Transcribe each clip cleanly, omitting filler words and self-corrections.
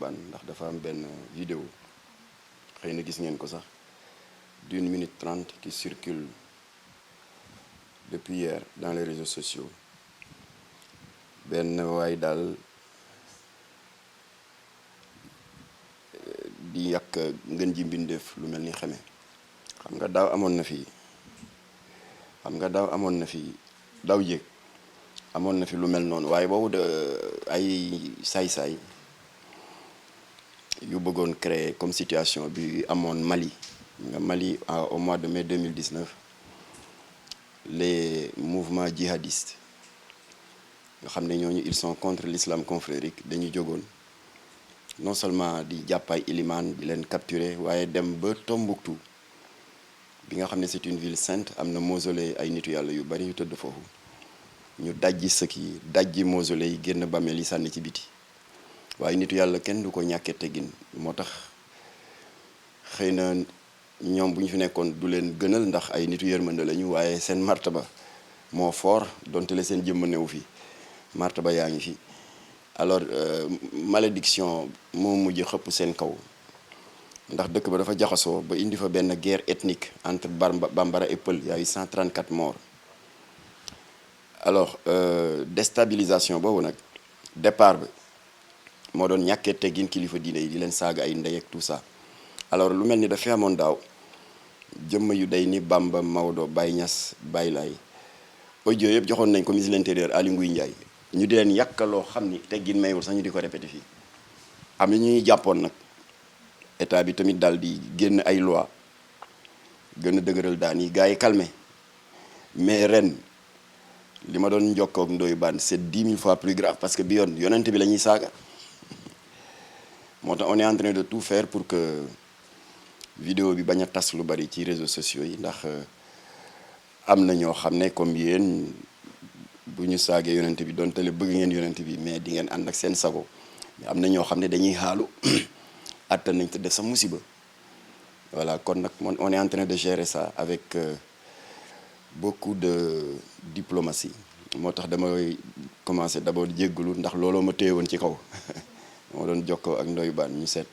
Bane ndax dafa am benn vidéo xëy na gis ngeen ko sax d'1 minute 30 qui circule depuis hier dans les réseaux sociaux benn waay daal di yàq ngën ji mbindeef lu mel ni xeme xam nga daaw amoon na fi daaw jéeg amoon na fi lu mel noonu waaye boobu de ay saay-saay yu bëggoon créer comme situation bi amoon Mali nga Mali au mois de mai 2019 les mouvements djihadistes nga xam ne ñooñu ils sont contre l'islam confrérique dañu jógoon non seulement di jàppaay ilimaan di leen capturer waaye dem ba Tombouctou bi nga xam ne c'est une ville sainte am na mausolée ay nitu yàlla yu bari yu tëdd foofu ñu dajji sëkk yi dajji mausolée yi génn bàmmeel yi sànni ci biti waaye nitu yàlla kenn du ko ñàkkee teggin moo tax xëy na ñoom bu ñu fi nekkoon du leen gënal ndax ay nitu yërmande lañu waaye seen martaba moo fort donte le seen jëmm newu fi martaba yaa ngi fi alors malédiction moo mujj xëpp seen kaw ndax dëkk ba dafa jaxasoo ba indi fa benn guerre ethnique entre bambara et Peul y a eu 134 morts alors déstabilisation boobu nag départ bi moo doon ñàkkee teggin kilifa diine yi di leen saaga ay ndey ak tout ça alors lu mel ni dafay amoon daaw jëmm yu day ni Bamba Maodo Baye Niass Baye Laye audio yëpp joxoon nañ ko ministre de l'intérieur Aly Ngouille Ndiaye ñu di leen yàkkaloo xam ni teggin mayul sax ñu di ko répété fii am na ñuy jàppoon nag état bi tamit daal di génn ay loi gën a dëgëral daan yi gars yi calmé mais ren li ma doon njokkoog Ndoye Bane c'est 10 000 fois plus grave parce que bi yoon yonent bi la ñuy saaga moo tax on est en train de tout faire pour que vidéo bi bañ a tas lu bari ci réseaux sociaux yi ndax am na ñoo xam ne comme yéen bu ñu saagee yonent bi doon tele bëgg ngeen yonent bi mais di ngeen ànd ak seen sago mais am na ñoo xam ne dañuy xaalu attan nañ te def sa musiba voilà kon nag on est en train de gérer ça avec beaucoup de diplomatie moo tax damay commencer d'abord jéggalu ndax looloo ma téye woon ci kaw moo doon jokkoo ak Ndoye Bane ñu seet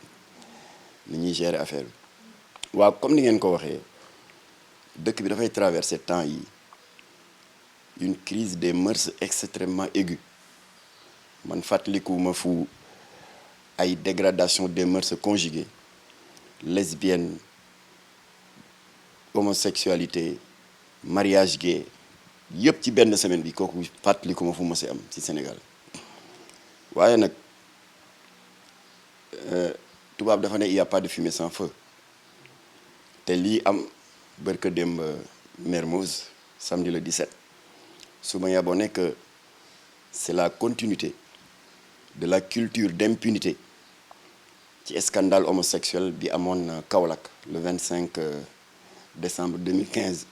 ni ñuy gérer affaire bi waaw comme ni ngeen ko waxee dëkk bi dafay traverser temps yi une crise des mœurs extrêmement aiguë man fàttalikuwuma fu ay dégradation des mœurs conjuguées lesbienne homosexualité mariage gay yëpp ci benn semaine bi kooku fàttalikuma fu mëse am ci Sénégal waaye nag tubaab dafa ne il y a pas de fumée sans feu te lii am bërka démb Mermoz samedi le 17 su ma yaboo nekk c'est la continuité de la culture d'impunité ci scandale homosexuel bi amoon Kaolack le 25 décembre 2015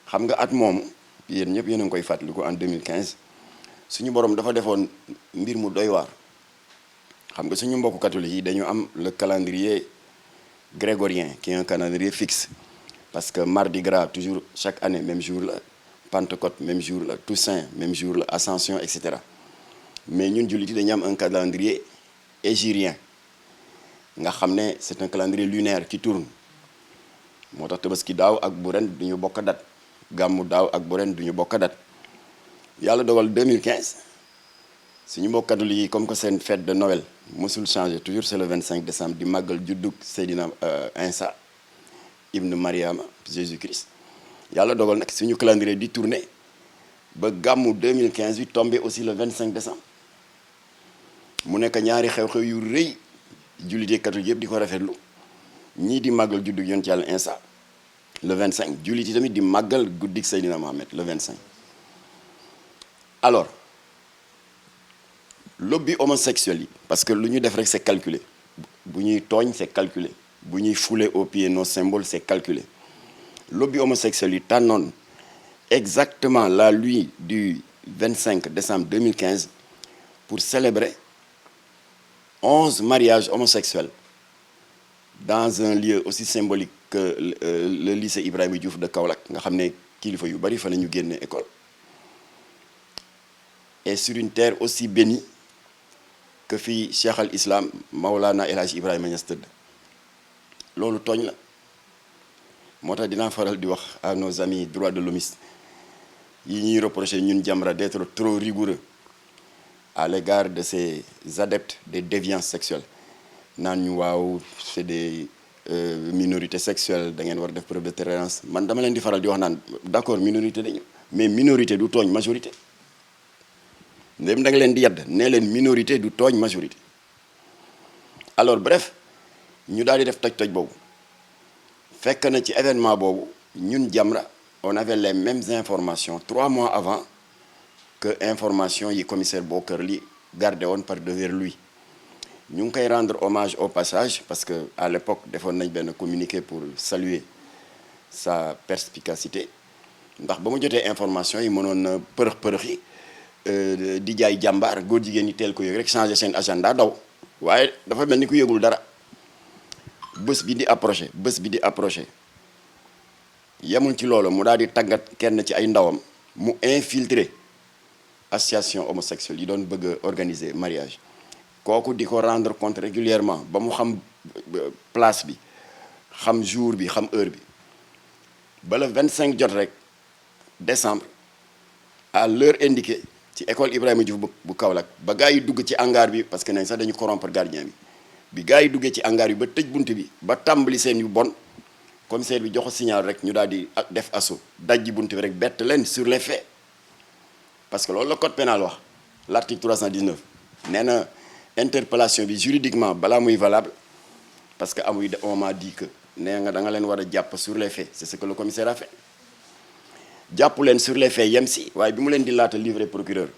xam nga at moomu yéen ñëpp yéen a ngi koy fàttaliku en 2015 suñu borom dafa defoon mbir mu doy waar xam nga suñu mbokku catholique yi dañu am le calendrier grégorien qui est un calendrier fixe parce que mardi gras toujours chaque année même jour la Pentecôte même jour la Toussaint même jour la Ascension et cetera mais ñun jullit yi dañu am un calendrier hégirien nga xam ne c'est un calendrier lunaire qui tourne moo tax tabaski daaw ak bu ren du ñu bokk date gàmmu daaw ak bu ren du ñu bokk date yàlla dogal 2015 suñu mbokk catholique yi comme que seen fête de Noël mosul changer toujours c'est le 25 décembre di màggal juddug Seydina Insa ibn Mariama Jésus-Christ yàlla dogal nag suñu calendrier di tourner ba gàmmu 2015 bi tombé aussi le 25 décembre mu nekk ñaari xew-xew yu rëy jullite catholique yëpp di ko rafetlu ñii di màggal juddug yonent yàlla Insa le 25 jullit yi tamit di màggal guddik Seydina Mohamed le 25 alors lobby homosexuel yi parce que lu ñu def rek c'est calculé bu ñuy tooñ c'est calculé bu ñuy fouler aux pieds nos symboles c'est calculé lobby homosexuel yi tànnoon exactement la nuit du 25 décembre 2015 pour célébrer 11 mariages homosexuels dans un lieu aussi symbolique que le lycée Ibrahima Diouf de Kaolack nga xam ne kilifa yu bari fa la ñu génne école et sur une terre aussi bénie que fii Cheikh al Islam Maulana El Hadj Ibrahima Niass tëdd loolu tooñ la moo tax dinaa faral di wax à nos amis droits de l'hommiste yi ñuy reprocher ñun Jamra d'être trop rigoureux à l'égard de ces adeptes des déviances sexuelles naan ñu waaw c'est des minorités sexuelles da ngeen war def preuve de tolérance man dama leen di faral di wax naan d'accord minorité dañu mais minorité du tooñ majorité ndem da nga leen di yedd nee leen minorité du tooñ majorité alors bref ñu daal di def toj-toj boobu fekk na ci événement boobu ñun Jamra on avait les mêmes informations 3 mois avant que information yi commissaire Bokar Ly gardé woon par devers lui ñu ngi koy rendre hommage au passage parce que à l'époque defoon nañ benn communiqué pour saluer sa perspicacité ndax ba mu jotee information yi mënoon na përëx yi di jaay jàmbaar góor jigéen ñi teel ko yëg rek changer seen agenda daw waaye dafa mel ni ku yëgul dara bés bi di approché yemul ci loolu mu daal di tàggat kenn ci ay ndawam mu infiltrer association homosexuelle yi doon bëgg a organiser mariage kooku di ko rendre compte régulièrement ba mu xam place bi xam jour bi xam heure bi ba le 25 jot rek décembre à l'heure indiquée ci école Ibrahima Diouf bu Kaolack ba gars yi dugg ci hangar bi parce que nañ sax dañu corrompre gardien bi gars yi duggee ci hangar bi ba tëj bunt bi ba tàmbali seen yu bon commissaire bi joxo signal rek ñu daal di def assaut dajji bunt bi rek bett leen sur les faits parce que loolu la code pénal wax l'article 319 nee na interpellation bi juridiquement balaa muy valable parce que amuy on m'a dit que nee nga da nga leen war a jàpp sur les faits c'est ce que le commissaire a fait jàpp leen sur les faits yem si waaye bi mu leen di laata livrer procureur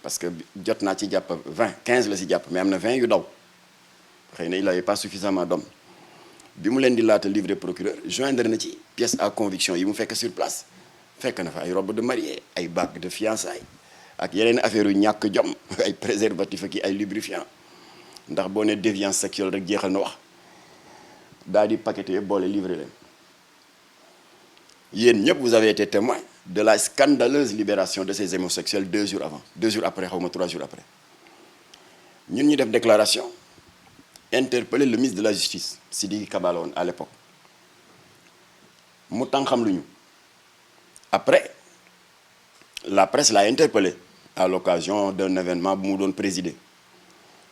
parce que jot naa ci jàpp 15 la si jàpp mais am na 20 yu daw xëy na il avait pas suffisamment d'hommes bi mu leen di laata livrer procureur joindre na ci pièce à conviction yi mu fekk sur place fekk na fa ay robe de mariée ay bague de fiançailles ak yeneen affaire yu ñàkk jom ay préservatifs ak ay lubrifiant ndax boo ne déviance sexuelle rek jeexal na wax daal di paqueté yëpp boole livré leen yéen ñëpp vous avez été témoin de la scandaleuse libération de ces homosexuels 2 jours avant 2 jours après xaw ma 3 jours après ñun ñu def déclaration interpeller le ministre de la justice Sidiki Kaba la woon à l'époque mu tànqam lu ñu après la presse l'a interpellé à l'occasion d'un événement bu mu doon présider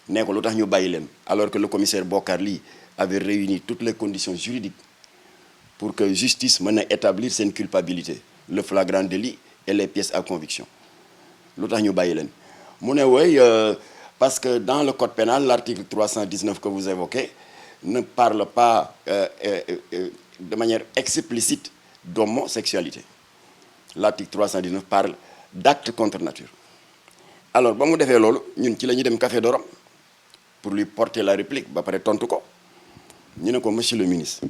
nee ko lu tax ñu bàyyi leen alors que le commissaire Bokar Ly avait réuni toutes les conditions juridiques pour que justice mën a établir seen culpabilité le flagrant délit et les pièces à conviction lu tax ñu bàyyi leen mu ne woy parce que dans le code pénal l'article 319 que vous évoquez ne parle pas de manière explicite d'homosexualité l'article 319 parle d'acte contre nature alors ba mu defee loolu ñun ci la ñu dem Café de Rome pour lui porter la réplique ba pare tontu ko ñu ne ko monsieur le ministre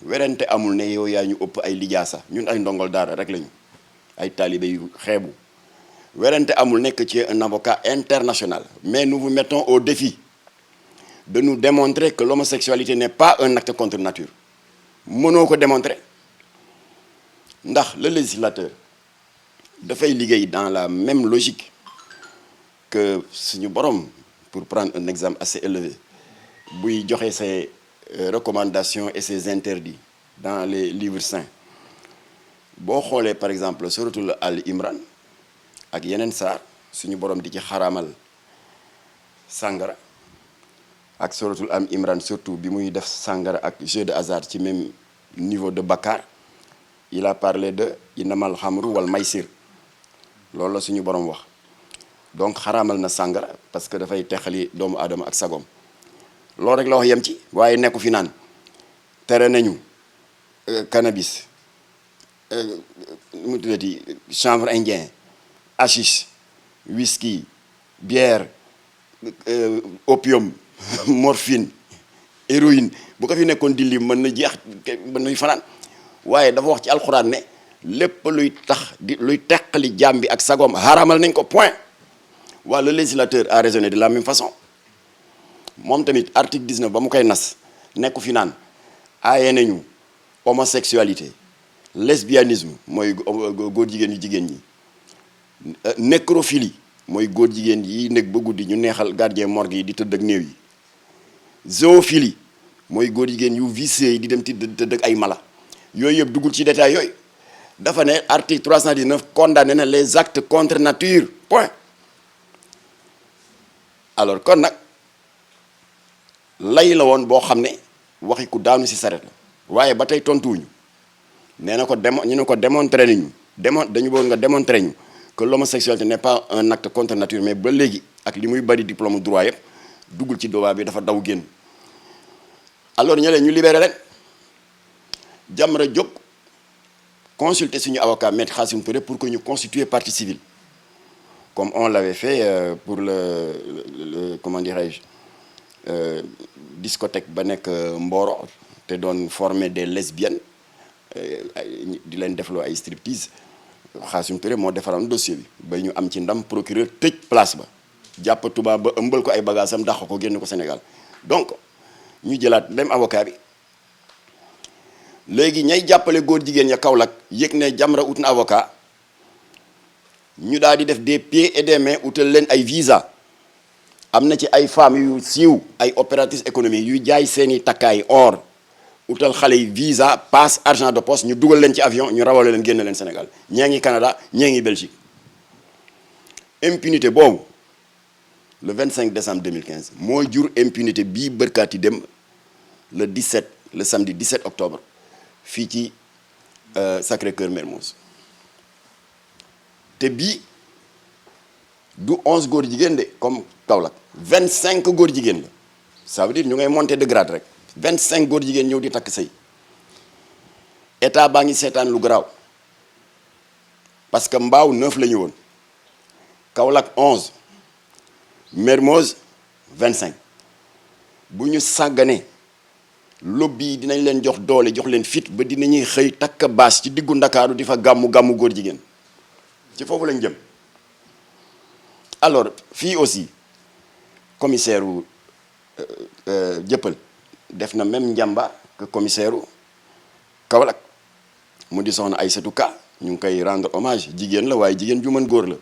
werante amul ne yow yaa ñu ëpp ay lijaasa ñun ay ndongol daara rek lañu ay taalibe yu xeebu werante amul nekk ci un avocat international mais nous vous mettons au défi de nous démontrer que l'homosexualité n'est pas un acte contre nature mënoo ko démontrer ndax le législateur dafay liggéey dans la même logique que suñu borom pour prendre un exemple assez élevé buy joxe ses recommandations et ses interdits dans les livres saints boo xoolee par exemple suratul Al Imran ak yeneen saar suñu borom di ci xaraamal sàngara ak suratul Al Imran surtout bi muy def sàngara ak jeu de hasard ci même niveau de bakkaar il a parlé de innamal xamru wal maysir loolu la suñu borom wax donc xaraamal na sàngara parce que dafay texali doomu aadama ak sagoom loolu rek la wax yem ci waaye nekku fi naan tere nañu cannabis mu tuddati chanvre indien hashish whisky bière opium morphine héroïne bu ko fi nekkoon di lim mën na jeex mën nañu fanaan waaye dafa wax ci alxuraan ne lépp luy tax luy teqali jaam bi ak sagoom xaramal nañ ko point waa le législateur a raisonné de la même façon moom tamit article 19 ba mu koy nas nekku fi naan aaye nañu homosexualité lesbianisme mooy góor jigéen ñi nécrophilie mooy góor jigéen yi nekk ba guddi ñu neexal gardien morgue yi di tëdd ak néew yi. zoophilie mooy góor jigéen yu vicieux yi di dem tëdd ak ay mala yooyu yëpp duggul ci détail yooyu dafa ne article 319 condamné na les actes contre nature point. alors kon nag lay la woon boo xam ne waxi ku daanu ci saret la waaye ba tey tontuwuñu nee na ko ñu ne ko démontrer nañu dañu bëgg nga démontrer ñu que l'homosexualité n'est pas un acte contre nature mais ba léegi ak li muy bari diplôme droit yëpp duggul ci doobaa bi dafa daw génn. alors ñu libéré leen Jamra jóg consulter suñu avocat maître Khassim Touré pour que ñu constituer partie civile comme on l'avait fait pour le comment dirais-je discothèque ba nekk Mboro te doon former des lesbiennes di leen defloo ay striptease Khassim Touré moo defaroon dossier bi ba ñu am ci ndam procureur tëj place ba jàpp tubaab ba ëmbal ko ay bagages am dàq ko génn ko Sénégal donc ñu jëlaat même avocat bi léegi ñay jàppale góor jigéen ya Kaolack yëg ne Jamra ut na avocat ñu daal di def des pieds et des mains utal leen ay visa am na ci ay femmes yu siiw ay opératrices économiques yu jaay seeni takkaay or utal xale yi visa passe argent de poche ñu dugal leen ci avion ñu rawale leen génn leen Sénégal ñee ngi Canada ñee ngi Belgique impunité boobu le 25 décembre 2015 moo jur impunité bii bërkaati dem le samedi 17 octobre fii ci Sacré-Cœur Mermoz te bii du 11 góor jigéen de comme Kaolack 25 góor jigéen la ça veut dire ñu ngay monter de grade rek 25 góor jigéen ñëw di takk sëy état baa ngi seetaan lu garaaw parce que Mbao 9 la ñu woon Kaolack 11 Mermoz 25 bu ñu sàgganee lobby yi dinañ leen jox doole jox leen fit ba dinañuy xëy takk baas ci diggu Ndakaaru di fa gàmmu góor jigéen ci foofu lañ jëm. alors fii aussi commissaire u Jëppal def na même njàmba que commissaire u Kaolack mu di soxna Aïssatou Ka ñu ngi koy rendre hommage jigéen la waaye jigéen ju mën góor la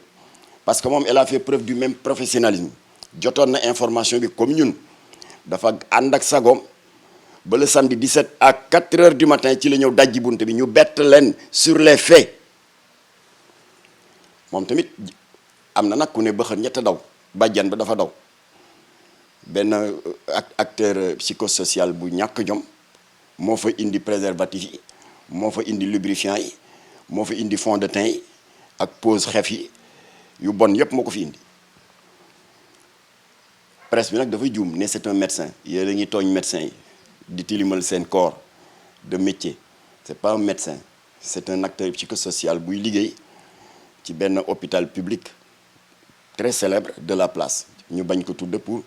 parce que moom elle a fait preuve du même professionnalisme jotoon na information bi comme ñun dafa ànd ak sagoom ba le samedi 17 à 4 heures du matin ci la ñëw dajji bunt bi ñu bett leen sur les faits moom tamit am na nag ku ne bëxër ñett daw bàjjan ba dafa daw benn acteur psychosocial bu ñàkk jom moo fa indi préservatif yi moo fa indi lubrifiant yi moo fa indi fond de teint yi ak pose xef yi yu bon yépp moo ko fi indi presse bi nag dafay juum ne c'est un médecin yéen a ngi tooñ médecin yi di tilimal seen corps de métier c'est pas un médecin c'est un acteur psychosocial buy liggéey ci benn hôpital public très célèbre de la place ñu bañ ko tudd pour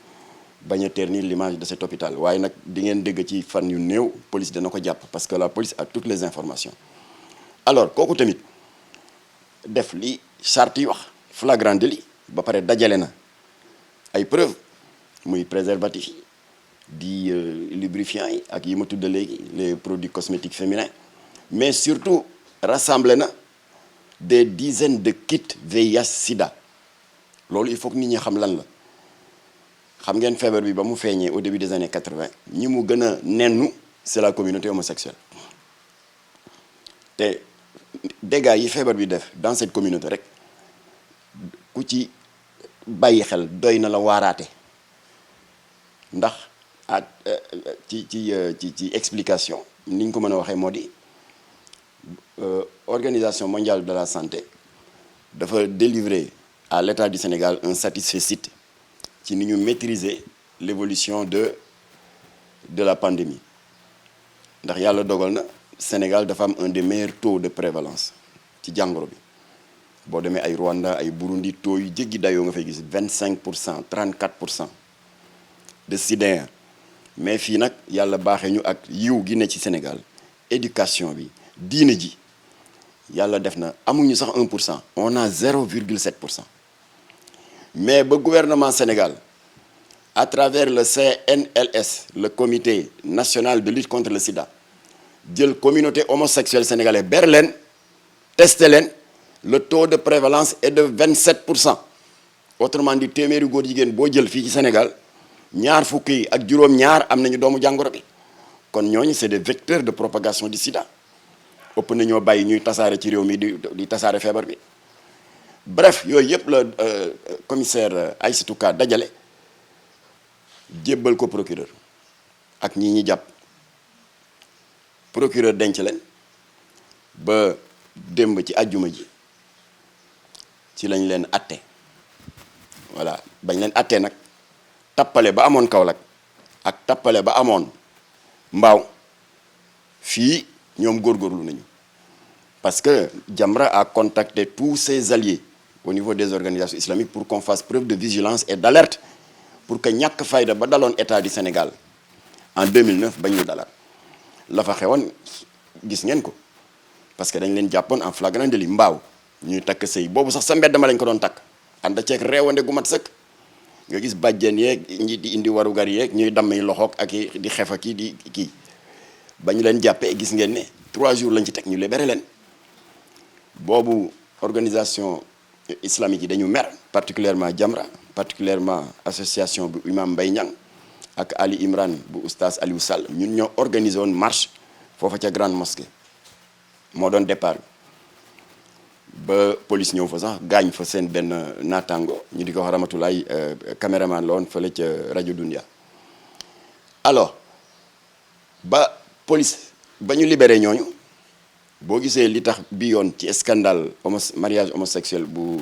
bañ a ternir l'image de cet hôpital waaye nag di ngeen dégg ci fan yu néew police dana ko jàpp parce que la police a toutes les informations alors kooku tamit def li charte yi wax flagrant délit ba pare dajale na ay preuves muy préservatif yi di lubrifiant yi ak yi ma tudd léegi les produits cosmétiques féminins mais surtout rassemblé na des dizaines de kits VIH sida loolu il faut que nit ñi xam lan la xam ngeen feebar bi ba mu feeñee au début des années 80 ñi mu gën a nennu c'est la communauté homosexuelle te dégâts yi feebar bi def dans cette communauté rek ku ci bàyyi xel doy na la waaraate ndax ci explication ni ñu ko mën a waxee moo di Organisation mondiale de la santé dafa délivrer à l'État du Sénégal un satisfecit ci ni ñu maîtriser l'évolution de la pandémie ndax yàlla dogal na Sénégal dafa am un des meilleurs taux de prévalence ci jàngoro bi boo demee ay Rwanda ay Burundi taux yu jéggi dayoo nga fay gis 25% 34% de SIDA mais fii nag yàlla baaxee ñu ak yiw gi ne ci Sénégal éducation bi diine ji yàlla def na amuñu sax 1% on a 0,7% mais ba gouvernement Sénégal à travers le CNLS le comité national de lutte contre le sida jël communauté homosexuelle sénégalaise ber leen testé leen le taux de prévalence est de 27% autrement dit téeméeri góor jigéen boo jël fii ci Sénégal ñaar fukki yi ak juróom-ñaar am nañu doomu jàngoro bi kon ñooñu c'est des vecteurs de propagation du sida ëpp nañoo bàyyi ñuy tasaare ci réew mi di tasaare feebar bi bref yooyu yëpp la commissaire Aïssatou Ka dajale jébbal ko procureur ak ñi jàpp procureur denc leen ba démb ci àjjuma ji ci lañ leen atte voilà bañ leen attee nag tappale ba amoon Kaolack ak tappale ba amoon Mbao fii ñoom góorgóorlu nañu parce que Jamra a contacté tous ses alliés au niveau des organisations islamiques pour qu'on fasse preuve de vigilance et d'alerte pour que ñàkk fayda ba daloon état du Sénégal en 2009 bañ ñu dalal la fa xewoon gis ngeen ko parce que dañ leen jàppoon en flagrant délit Mbao ñuy takk sëy boobu sax sa mbedd ma lañ ko doon takk ànd ceeg réewande gu mat sëkk nga gis bàjjen yeeg ñi di indi warugar yeeg ñuy damm yi loxoog ak di xef ak di kii ba ñu leen jàppee gis ngeen ne 3 jours lañ ci teg ñu libéré leen boobu organisation islamique yi dañu mer particulièrement Jamra particulièrement association bu imam Mbaye Niang ak Ali Imran bu oustaz Aliou Sall ñun ñoo organisé woon marche foofa ca grande mosquée moo doon départ ba police ñëw fa sax gaañ fa seen benn naataango ñu di ko wax Ramatulaay caméraman la woon fële ca rajo Dunia alors ba police ba ñu libéré ñooñu boo gisee li tax bi yoon ci scandale mariage homosexuel bu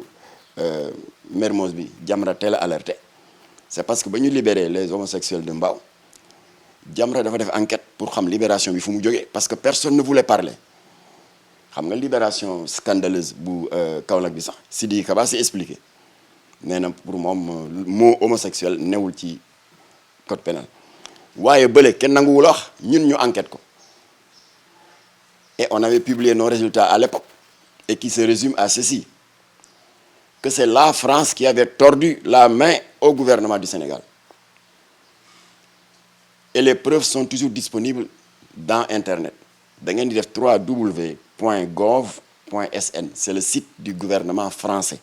Mermoz bi Jamra teel a alerté c'est parce que ba ñu libéré les homosexuels de Mbao Jamra dafa def enquête pour xam libération bi fu mu jógee parce que personne ne voulait parler xam nga libération scandaleuse bu Kaolack bi sax Sidi Kaba s'est expliqué nee na pour moom mot homosexuel newul ci code pénal waaye bële kenn nanguwul wax ñun ñu enquête ko et on avait publié nos résultats à l'époque et qui se résume à ceci que c'est la France qui avait tordu la main au gouvernement du Sénégal et les preuves sont toujours disponibles dans internet da ngeen di def www.gov.sn c'est le site du gouvernement français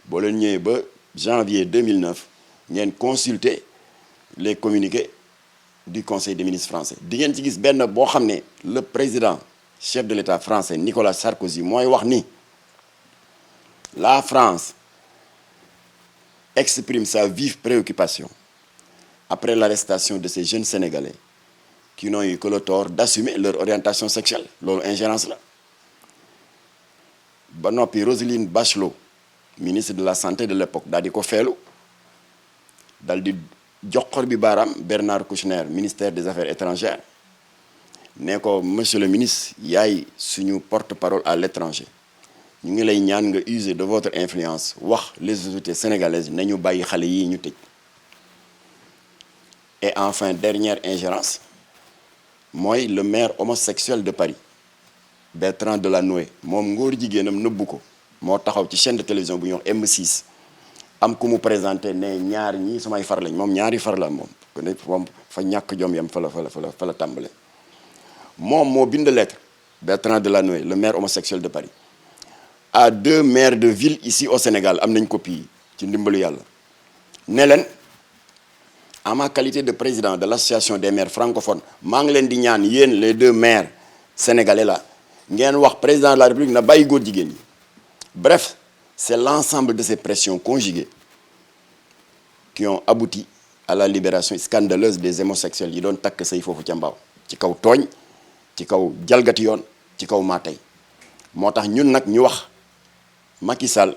boo leen ñëwee ba janvier 2009 ngeen consulter les communiqués du conseil des ministres français di ngeen ci gis benn boo xam ne le président chef de l'État français Nicolas Sarkozy mooy wax ni la France exprime sa vive préoccupation après l'arrestation de ces jeunes Sénégalais qui n'ont eu que le tort d'assumer leur orientation sexuelle loolu ingérence la ba noppi Roselyne Bachelot ministre de la santé de l'époque daal di ko feelu dal di joxor bi baaraam Bernard Kouchner ministère des affaires étrangères ne ko monsieur le ministre yaay suñu porte-parole à l'étranger ñu ngi lay ñaan nga user de votre influence wax les autorités sénégalaises nañu bàyyi xale yi ñu tëj et enfin dernière ingérence mooy le maire homosexuel de Paris Bertrand Delanoë moom ngóor jigéenam nëbbu ko moo taxaw ci chaîne de télévision bu ñuy wax M6 am ku mu présenté ne ñaar ñii samay far lañ moom ñaari far la moom fa ñàkk jom yam fa la tàmbale moom moo bind lettre Bertrand Delanoë le maire homosexuel de Paris à 2 maires de ville ici au Sénégal am nañ copie ci ndimbalu yàlla ne leen en ma qualité de président de l'association des maires francophones maa ngi leen di ñaan yéen les 2 maires sénégalais là ngeen wax président de la République na bàyyi góor jigéen ñi bref c'est l'ensemble de ces pressions conjuguées qui ont abouti à la libération scandaleuse des homosexuels yi doon takk say foofu ca Mbao ci kaw tooñ ci kaw jalgati yoon ci kaw maa tey moo tax ñun nag ñu wax Macky Sall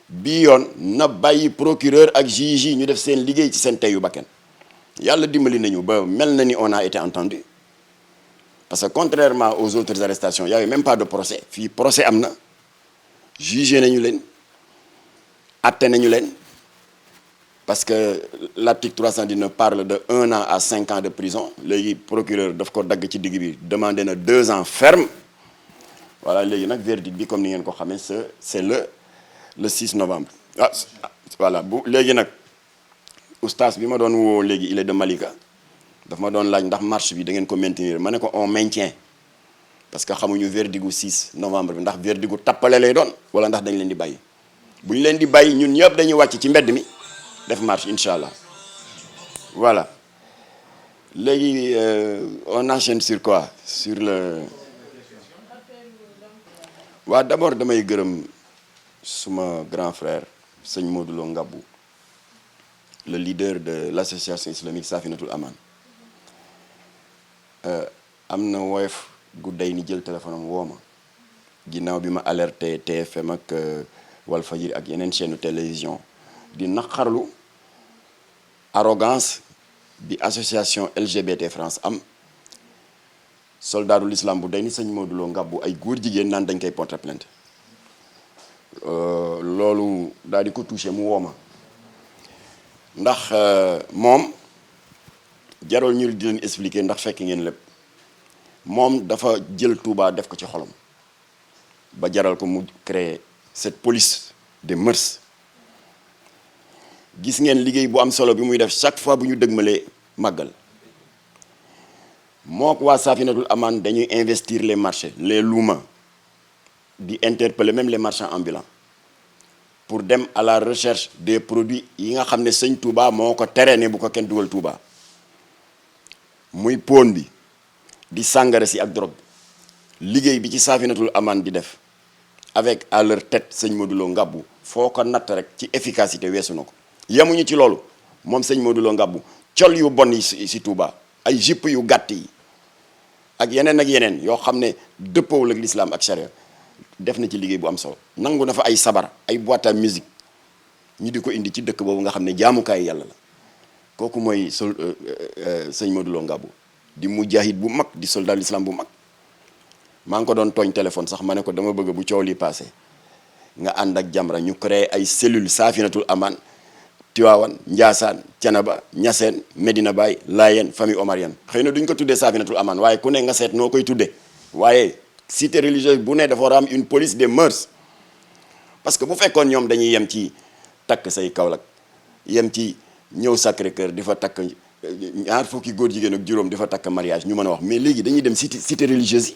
bii yoon na bàyyi procureur ak juge yi ñu def seen liggéey ci seen teyu bakken yàlla dimbali nañu ba mel na ni on a été entendu parce que contrairement aux autres arrestations il y avait même pas de procès fii procès am na jugé nañu leen atte nañu leen parce que l'article 319 parle de 1 an à 5 ans de prison léegi procureur daf ko dagg ci digg bi demandé na 2 ans ferme voilà léegi nag verdict bi comme ni ngeen ko xamee c'est le 6 novembre voilà bu léegi nag oustaz bi ma doon woo léegi il est de Malika daf ma doon laaj ndax marche bi da ngeen ko maintenir ma ne ko on maintient parce que xamuñu verdict gu 6 novembre bi ndax verdict gu tappale lay doon wala ndax dañ leen di bàyyi bu ñu leen di bàyyi ñun ñëpp dañuy wàcc ci mbedd mi def marche incha allah voilà léegi on enchaîne sur quoi sur le waa d'abord damay gërëm suma grand frère sëñ Modou Lo Ngabou le leader de l'association islamique Safinatul Aman am na woyof gu day ni jël téléphone am woo ma ginnaaw bi ma alerté TFM ak Walfadjri ak yeneen chaîne télévision di naqarlu arrogance bi association LGBT France am soldaatu l'islam bu day ni sëñ Modou Lo Ngabou ay góor jigéen naan dañ koy porter plainte loolu daal di ko touché mu woo ma ndax moom jarul ñu di leen expliquer ndax fekk ngeen lépp moom dafa jël Touba def ko ci xolam ba jaral ko mu créer cette police des mœurs gis ngeen liggéey bu am solo bi muy def chaque fois bu ñu dëgmalee màggal moo ko waa Safinatul Aman dañuy investir les marchés les luuma di interpeller même les marchands ambulants pour dem à la recherche des produits yi nga xam ne sëñ Touba moo ko tere ne bu ko kenn dugal Touba muy pon bi di sàngara si ak drogue liggéey bi ci Safinatul Aman di def avec à leur tête sëñ Modou Lo Ngabou foo ko natt rek ci efficacité weesu na ko yemuñu ci loolu moom sëñ Modou Lo Ngabou col yu bon yi si Touba ay jupe yu gàtt yi ak yeneen yoo xam ne dëppoowul ak l'islam ak charia def na ci liggéey bu am solo nangu na fa ay sabar ay boîte à musique ñu di ko indi ci dëkk boobu nga xam ne jaamukaay yàlla la kooku mooy sëñ Modou Lo Ngabou di mujahid bu mag di soldat l'islam bu mag maa ngi ko doon tooñ téléphone sax ma ne ko dama bëgg bu coow li passé nga ànd ak Jamra ñu créé ay cellules Safinatul Aman Tiwaawan Njaasaan Canaba Ñaseen Medina Baye Laayeen famille omarienne xëy na duñ ko tuddee Safinatul Aman waaye ku ne nga seet noo koy tuddee waaye cité religieuse bu ne dafa war a am une police des mœurs parce que bu fekkoon ñoom dañuy yem ci takk say Kaolack yem ci ñëw Sacré-Cœur di fa takk ñaar fukki góor jigéen ak juróom di fa takk mariage ñu mën a wax mais léegi dañuy dem cité religieuse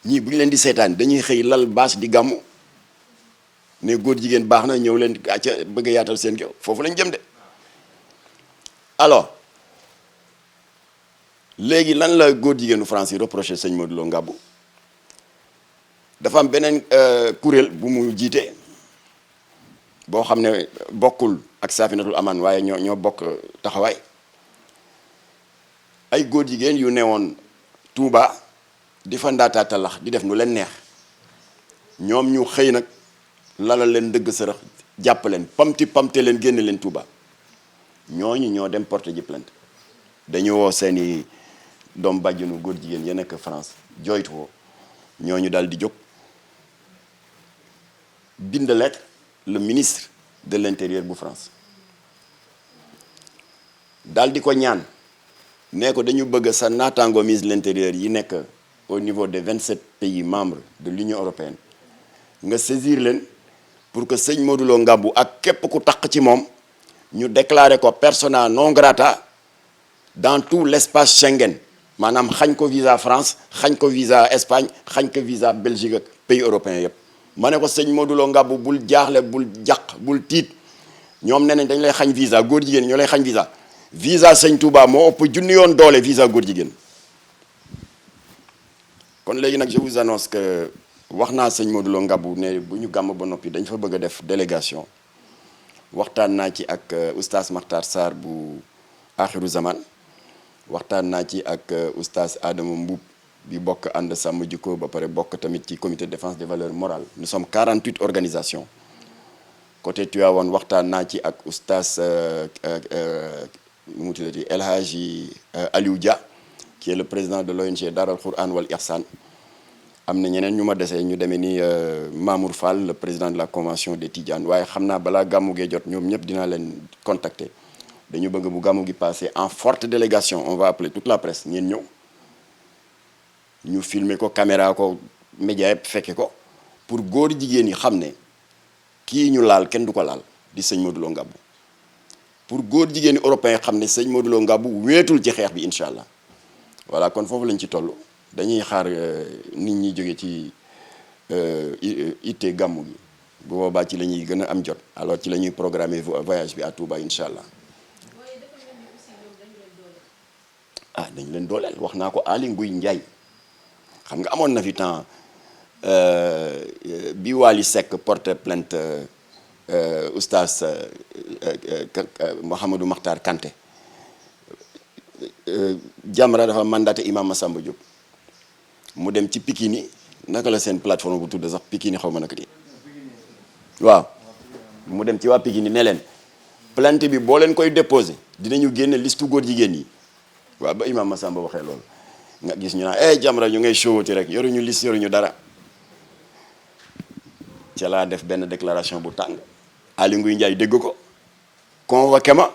yi ñii bu ñu leen di seetaan dañuy xëy lal bâche di gàmmu ne góor jigéen baax na ñëw leen ca bëgg a yaatal seen kaw foofu lañ jëm de alors léegi lan la góor jigéenu France yi reproché sëñ Modou Lo Ngabou dafa am beneen kuréel bu mu jiite boo xam ne bokkul ak Safinatul Aman waaye ñoo bokk taxawaay ay góor jigéen yu newoon Touba di fa ndaataatalax di def nu leen neex ñoom ñu xëy nag lalal leen dëgg sërëx jàpp leen pamte leen génne leen Touba ñooñu ñoo dem porter ji plainte dañu woo seeni doom bàjjenu góor jigéen ya nekk France jooytu woo ñooñu daal di jóg bind lettre le ministre de l'intérieur bu France daal di ko ñaan nee ko dañu bëgg sa naataango ministre de l'intérieur yi nekk au niveau des 27 pays membres de l'Union européenne nga saisir leen pour que sëñ Modou Lo Ngabou ak képp ku taq ci moom ñu déclarer ko persona non grata dans tout l'espace Schengen maanaam xañ ko visa France xañ ko visa Espagne xañ ko visa Belgique ak pays européens yépp ma ne ko sëñ Modou Lo Ngabou bul jaaxle bul jàq bul tiit ñoom nee nañ dañ lay xañ visa góor jigéen ñoo lay xañ visa sëñ Touba moo ëpp junni yoon doole visa góor jigéen kon léegi nag je vous annonce que wax naa sëñ Modou Lo Ngabou ne bu ñu gàmm ba noppi dañ fa bëgg a def délégation waxtaan naa ci ak oustaz Makhtar Sarr bu Axiru Zaman waxtaan naa ci ak oustaz Adama Mbuub bi bokk ànd sàmm jikko ba pare bokk tamit ci comité de défense des valeurs morales nous sommes 48 organisations côté Tivaouane waxtaan naa ci ak oustaz mu tuddati El Hadji Aliou Dia qui est le président de l'ONG Daral Quran wal Ihsan am na ñeneen ñu ma desee ñu demee ni Mamour Fall le président de la convention des Tidjanes waaye xam naa balaa gàmmu gee jot ñoom ñëpp dinaa leen contacter dañu bëgg bu gàmmu gi passé en forte délégation on va appeler toute la presse ngeen ñëw ñu filmer ko caméra ko média yëpp fekke ko pour góor jigéen yi xam ne kii ñu laal kenn du ko laal di sëñ Modou Lo Ngabou pour góor jigéen yi européen xam ne sëñ Modou Lo Ngabou wéetul ci xeex bi incha allah voilà kon foofu lañ ci toll dañuy xaar nit ñi jóge ci itte gàmmu gi bu boobaa ci la ñuy gën a am jot alors ci la ñuy programmer voyage bi à Touba incha allah. ah dañu leen dooleel wax naa ko Aly Ngouille Ndiaye xam nga amoon na fi temps bi Wally Seck porté plainte oustaz Mouhamadou Makhtar Kanté Jamra dafa mandaté imam Massamba Diop mu dem ci Pikini naka la seen plateforme bu tudd sax Pikini xaw ma naka di waaw mu dem ci waa Pikini ne leen plainte bi boo leen koy déposé dinañu génne liste góor jigéen yi waaw ba imam Massamba waxee loolu nga gis ñu naan Jamra ñu ngay showati rek yoruñu liste yoruñu dara ca laa def benn déclaration bu tàng Aly Ngouille Ndiaye dégg ko convoqué ma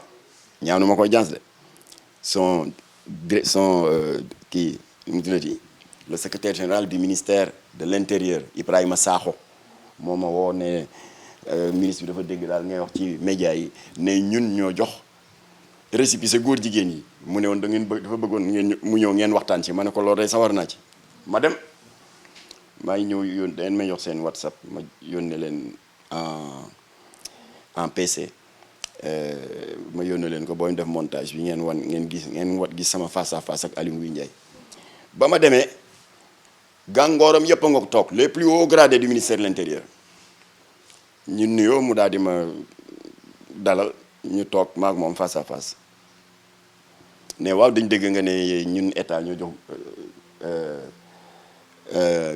ñaanu ma koy jans de son kii mu tuddati le secrétaire général du ministère de l'intérieur Ibrahima Sakho moo ma woo ne ministre bi dafa dégg daal ngay wax ci média yi ne ñun ñoo jox récépissé góor jigéen yi mu ne woon dafa bëggoon ngeen mu ñëw ngeen waxtaan ci ma ne ko loolu day sawar naa ci ma dem maa ngi ñëw yóon dañ may jox seen WhatsApp ma yónnee leen en PC ma yónnee leen ko booy def montage bi ngeen gis sama face à face ak Aly Ngouille Ndiaye ba ma demee gàngooram yëpp a nga toog les plus hauts gradés du ministère de l'intérieur ñu nuyoo mu daal di ma dalal ñu toog maak moom face à face ne waaw dañ dégg nga ne ñun état ñoo jox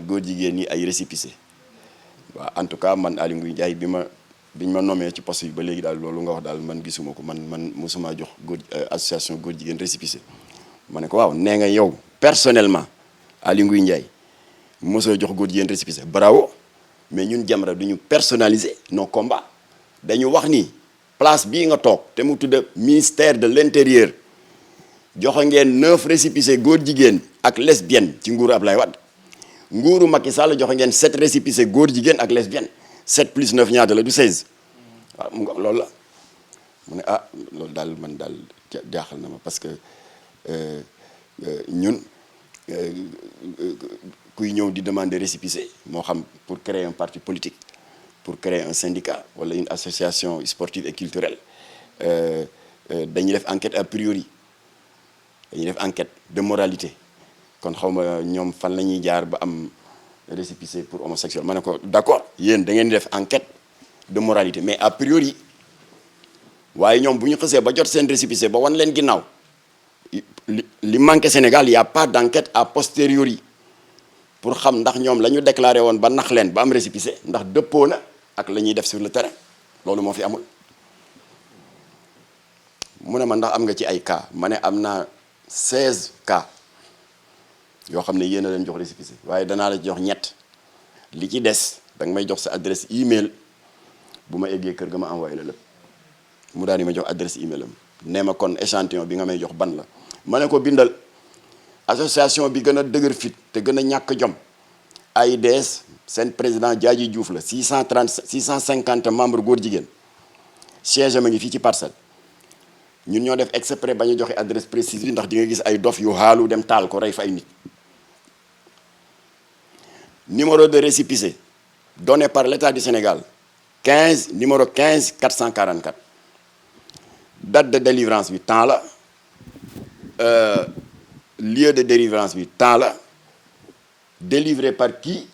góor jigéen ñi ay récépissé waaw en tout cas man Aly Ngouille Ndiaye biñ ma nommé ci poste bi ba léegi daal loolu nga wax daal man gisuma ko man mosuma jox association góor jigéen récépissé ma ne ko waaw nee nga yow personnellement Aly Ngouille Ndiaye mosoo jox góor jigéen récépissé bravo mais ñun Jamra duñu personnaliser nos combats dañu wax ni place bii nga toog te mu tudd ministère de l'intérieur joxe ngeen 9 récépissés góor jigéen ak lesbienne ci nguuru Ablaye Wade nguuru Macky Sall joxe ngeen 7 récépissés góor jigéen ak lesbienne 7 plus 9 ñaata la du 16 waaw mu nga loolu la mu ne loolu daal man daal jaaxal na ma parce que ñun kuy ñëw di demander récépissé moo xam pour créer un parti politique pour créer un syndicat wala une association sportive et culturelle dañuy def enquête a priori dañuy def enquête de moralité kon xaw ma ñoom fan la ñuy jaar ba am récépissé pour homosexuel ma ne ko d'accord yéen da ngeen di def enquête de moralité mais a priori waaye ñoom bu ñu xësee ba jot seen récépissé ba wan leen ginnaaw li manqué Sénégal y a pas d'enquête a posteriori pour xam ndax ñoom la ñu déclaré woon ba nax leen ba am récépissé ndax dëppoo na ak la ñuy def sur le terrain loolu moo fi amul mu ne ma ndax am nga ci ay cas ma ne am naa 16 cas yoo xam ne yéen a leen jox récépissé waaye danaa la jox ñett li ci des da nga may jox sa adresse email bu ma eggee kër ga ma envoyé la lépp mu daal di ma jox adresse email am nee ma kon échantillon bi nga may jox ban la ma ne ko bindal association bi gën a dëgër fit te gën a ñàkk jom AIDS seen président Diadji Diouf la 650 membres góor jigéen siège ma ngi fii ci Parcelles ñun ñoo def exprès ba ñu joxe adresse précise bi ndax di nga gis ay dof yu xaalu dem taal ko rey fa ay nit. Numéro de récépissé donné par l'État du Sénégal numéro 15 444 date de délivrance bi temps la lieu de délivrance bi temps la délivré par qui?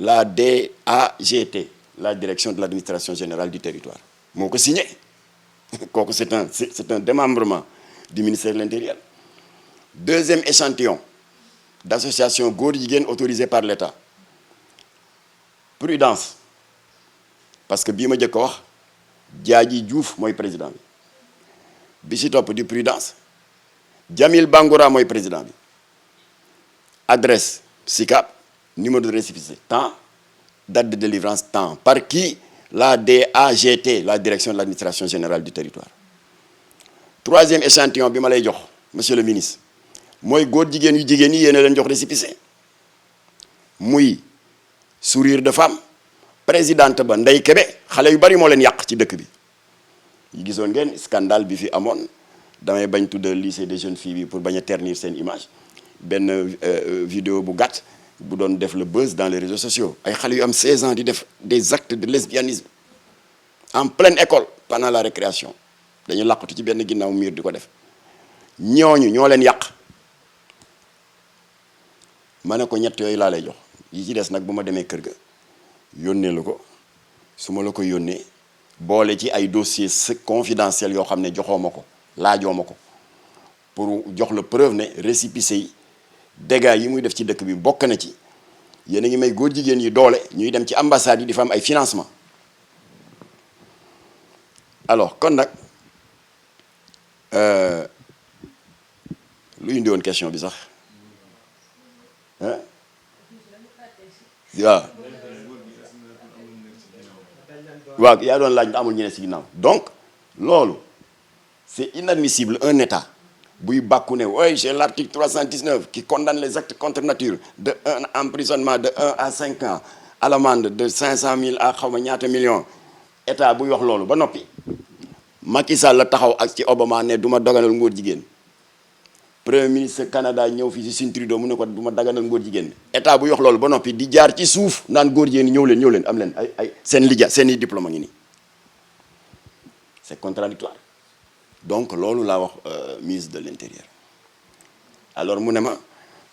La DAGT, la direction de l'administration générale du territoire moo ko signé kooku c'est un démembrement du ministère de l'Intérieur. Deuxième échantillon d'association góor jigéen autorisée par l'État. Prudence parce que bii ma jëkk a wax Diadji Diouf mooy président bi bi ci topp di Prudence Jamil Bangoura mooy président bi. Adresse SICAP, numéro de récépissé temps, date de délivrance temps. Par qui? La DAGT, la direction de l'administration générale du territoire. Troisième échantillon bi ma lay jox monsieur le ministre mooy góor jigéen yu jigéen yi yéen a leen jox récépissé muy sourire de femme présidente ba Ndeye Kébé xale yu bari moo leen yàq ci dëkk bi yi gisoon ngeen scandale bi fi amoon damay bañ tudd lycée des jeunes filles bi pour bañ a ternir seen image benn vidéo bu gàtt bu doon def le buzz dans les réseaux sociaux ay xale yu am 16 ans di def des actes de lesbianisme en pleine école pendant la récréation dañu làqatu ci benn ginnaaw miir di ko def ñooñu ñoo leen yàq ma ne ko ñett yooyu laa lay jox yi ci des nag bu ma demee kër ga yónnee la ko su ma la ko yónnee boole ci ay dossiers confidentiels yoo xam ne joxoo ma ko laajoo ma ko pour jox la preuve ne récépissé yi dégâts yi muy def ci dëkk bi bokk na ci yéen a ngi may góor jigéen yi doole ñuy dem ci ambassade yi di fa am ay financement alors kon nag lu indi woon question bi sax waaw yaa doon laaj nga amul ñeneen si ginnaaw donc loolu c'est inadmissible un État buy bàkku ne oui j'ai l'article 319 qui condamne les actes contre nature de 1 emprisonnement de 1 à 5 ans à l'amende de 500 000 à xaw ma ñaata millions État buy wax loolu ba noppi Macky Sall la taxaw ak ci Obama ne du ma daganal ngóor jigéen premier ministre Canada ñëw fii ci Justin Trudeau mu ne ko du ma daganal ngóor jigéen État buy wax loolu ba noppi di jaar ci suuf naan góor jigéen ñëw leen am leen ay seen liggéey seen i diplôme ngi nii c'est contradictoire donc loolu laa wax ministre de l'intérieur alors mu ne ma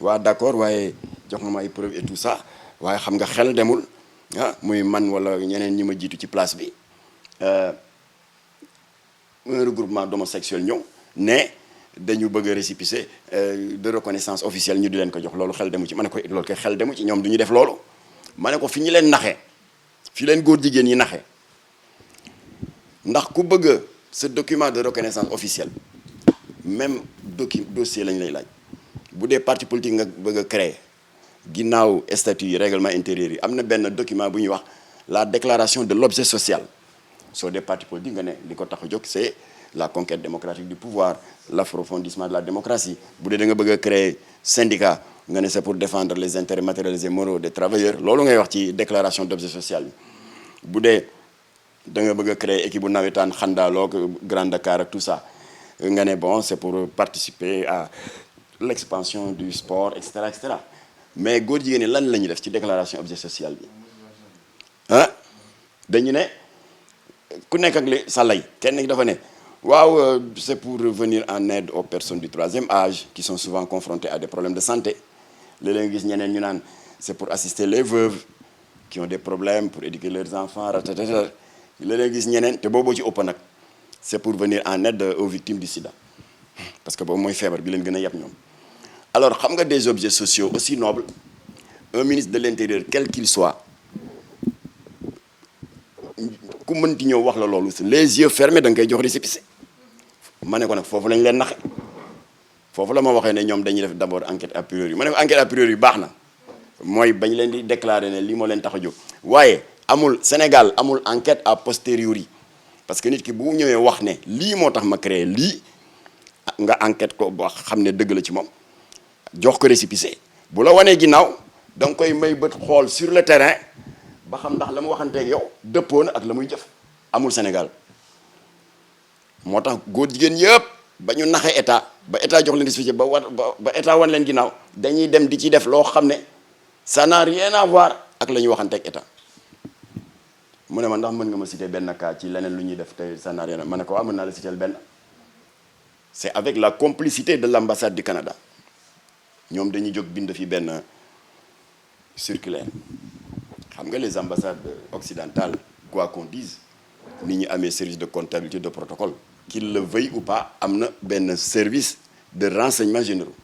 waa d'accord waaye jox nga ma ay preuves et tout ça waaye xam nga xel demul muy man wala ñeneen ñi ma jiitu ci place bi un regroupement d'homosexuels ñëw ne dañu bëgg a récépissé de reconnaissance officielle ñu di leen ko jox loolu xel demu ci ma ne ko loolu koy xel demu ci ñoom du ñu def loolu ma ne ko fi ñu leen naxee fi leen góor jigéen yi naxee ndax ku bëgg ce document de reconnaissance officielle même dossier lañ lay laaj bu dee parti politique nga bëgg a créer ginnaaw statut yi règlement intérieur yi am na benn document bu ñuy wax la déclaration de l'objet social soo dee parti politique nga ne li ko tax a jóg c'est la conquête démocratique du pouvoir l'approfondissement de la démocratie bu dee da nga bëgg a créer syndicat nga ne c'est pour défendre les intérêts matériels et moraux des travailleurs loolu ngay wax ci déclaration d'objet social bi bu dee da nga bëgg a créer équipe bu nawetaan xandaaloo Grand Dakar ak tout ça nga ne bon c'est pour participer à l'expansion du sport et cetera et cetera mais góor jigéen ñi lan la ñuy def ci déclaration objet social bi dañu ne ku nekk ak li sa lay kenn dafa ne waaw c'est pour venir en aide aux personnes du troisième âge qui sont souvent confrontées à des problèmes de santé léeg-léeg nga gis ñeneen ñu naan c'est pour assister les veuves qui ont des problèmes pour éduquer leurs enfants ratatata léeg-léeg gis ñeneen te booboo ci ëpp nag c'est pour venir en aide aux victimes du sida parce que boobu mooy feebar bi leen gën a yàpp ñoom alors xam nga des objets sociaux aussi nobles un ministre de l'intérieur quel qu'il soit ku mënti ñëw wax la loolu les yeux fermés da nga koy jox récépissé ma ne ko nag foofu lañ leen naxe foofu la ma waxee ne ñoom dañuy def d'abord enquête a priori ma ne ko enquête a priori baax na mooy bañ leen di déclarer ne lii moo leen tax a jóg waaye amul Sénégal amul enquête a posteriori parce que nit ki bu ñëwee wax ne lii moo tax ma créé lii nga enquête ko ba xam ne dëgg la ci moom jox ko récépissé bu la wanee ginnaaw da nga koy may bët xool sur le terrain ba xam ndax la mu waxanteeg yow dëppoo na ak la muy jëf amul Sénégal moo tax góor jigéen yëpp ba ñu naxee état ba état jox leen récépissé ba état wan leen ginnaaw dañuy dem di ci def loo xam ne ça n'a rien à voir ak la ñuy waxanteeg état mu ne ma ndax mën nga ma citer benn cas ci leneen lu ñuy def te ça n'a rien à ma ne ko waaw mën naa la citer benn c'est avec la complicité de l'ambassade du Canada ñoom dañuy jóg bind fi benn circulaire xam nga les ambassades occidentales quoi qu'on dise ni ñu amee service de comptabilité de protocole qu'il le veuille ou pas am na benn service de renseignements généraux